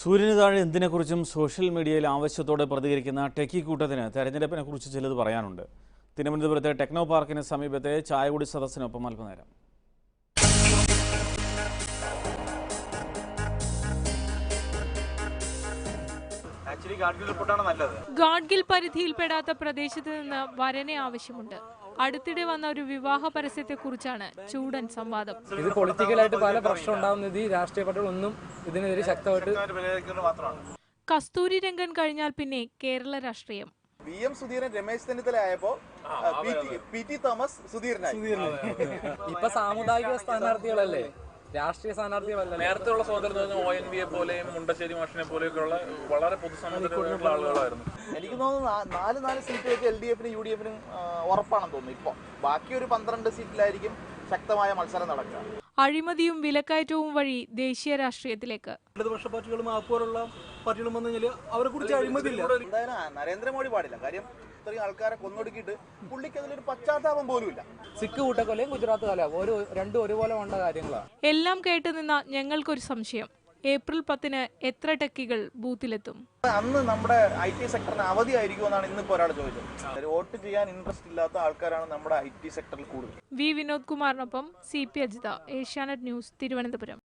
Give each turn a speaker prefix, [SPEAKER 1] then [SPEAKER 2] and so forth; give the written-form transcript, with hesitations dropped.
[SPEAKER 1] സൂര്യന് താഴെ എന്തിനെക്കുറിച്ചും സോഷ്യൽ മീഡിയയിൽ ആവശ്യത്തോടെ പ്രതികരിക്കുന്ന ടെക്കി കൂട്ടത്തിന് തെരഞ്ഞെടുപ്പിനെക്കുറിച്ച് ചിലത് പറയാനുണ്ട്. തിരുവനന്തപുരത്തെ ടെക്നോ പാർക്കിന് സമീപത്തെ ചായകുടി സദസ്സിനൊപ്പം അല്പനേരം.
[SPEAKER 2] ഗാഡ്ഗിൽ പരിധിയിൽപ്പെടാത്ത പ്രദേശത്ത് നിന്ന് വരനെ ആവശ്യമുണ്ട്. അടുത്തിടെ വന്ന ഒരു വിവാഹ പരസ്യത്തെക്കുറിച്ചാണ് ചൂടൻ സംവാദം.
[SPEAKER 3] ഇത് പൊളിറ്റിക്കലായിട്ട് പല പ്രശ്നം ഉണ്ടാവുന്നത് ഈ രാഷ്ട്രീയ പാർട്ടികളൊന്നും ഇതിനെതിരെ ശക്തമായിട്ട്.
[SPEAKER 2] കസ്തൂരി രംഗൻ കഴിഞ്ഞാൽ പിന്നെ കേരള രാഷ്ട്രീയം.
[SPEAKER 4] സുധീരൻ രമേശ് ചെന്നിത്തല ആയപ്പോ പി.ടി. തോമസ് സുധീരനായി.
[SPEAKER 3] ഇപ്പൊ സാമുദായിക സ്ഥാനാർത്ഥികളല്ലേ, രാഷ്ട്രീയ സ്ഥാനാർത്ഥികളല്ല.
[SPEAKER 5] നേരത്തെ ഉള്ള സഹോദരൻ ONV പോലെയും മുണ്ടശ്ശേരി മാഷിനെ പോലെയൊക്കെയുള്ള വളരെ പൊതുസമ്മതത്തിലുള്ള ആളുകളായിരുന്നു.
[SPEAKER 4] എനിക്ക് തോന്നുന്നു 4 സീറ്റ് വെച്ച് LDF-നും UDF-നും ഉറപ്പാണെന്ന് തോന്നുന്നു. ഇപ്പൊ ബാക്കി ഒരു 12 സീറ്റിലായിരിക്കും ശക്തമായ മത്സരം നടക്കുക.
[SPEAKER 2] അഴിമതിയും വിലക്കയറ്റവും വഴി ദേശീയ രാഷ്ട്രീയത്തിലേക്ക്
[SPEAKER 6] ഇടതുപക്ഷ പാർട്ടികളും പോലുള്ള പാർട്ടികളും വന്നു കഴിഞ്ഞാൽ അവരെ കുറിച്ച് അഴിമതിയില്ല.
[SPEAKER 4] എന്തായാലും നരേന്ദ്രമോദി പാടില്ല. കാര്യം ഇത്രയും ആൾക്കാരെ കൊന്നൊടുക്കിയിട്ട് പുള്ളിക്ക് അതിലൊരു പശ്ചാത്താപം പോലും ഇല്ല.
[SPEAKER 3] സിഖ് കൂട്ടക്കൊലയും ഗുജറാത്ത് കൊല രണ്ടും ഒരുപോലെ വേണ്ട കാര്യങ്ങളാണ്.
[SPEAKER 2] എല്ലാം കേട്ടുനിന്ന ഞങ്ങൾക്കൊരു സംശയം. ഏപ്രിൽ 10-ന് എത്ര ടെക്കികൾ ബൂത്തിലെത്തും?
[SPEAKER 4] അന്ന് നമ്മുടെ IT സെക്ടറിന് അവധിയായിരിക്കുമെന്നാണ് ഇന്നിപ്പോ ഒരാൾ ചോദിച്ചത്. വോട്ട് ചെയ്യാൻ ഇൻട്രസ്റ്റ് ഇല്ലാത്ത ആൾക്കാരാണ് നമ്മുടെ IT സെക്ടറിൽ കൂടുതൽ.
[SPEAKER 2] വി വിനോദ് കുമാറിനൊപ്പം CP അജിത, ഏഷ്യാനെറ്റ് ന്യൂസ്, തിരുവനന്തപുരം.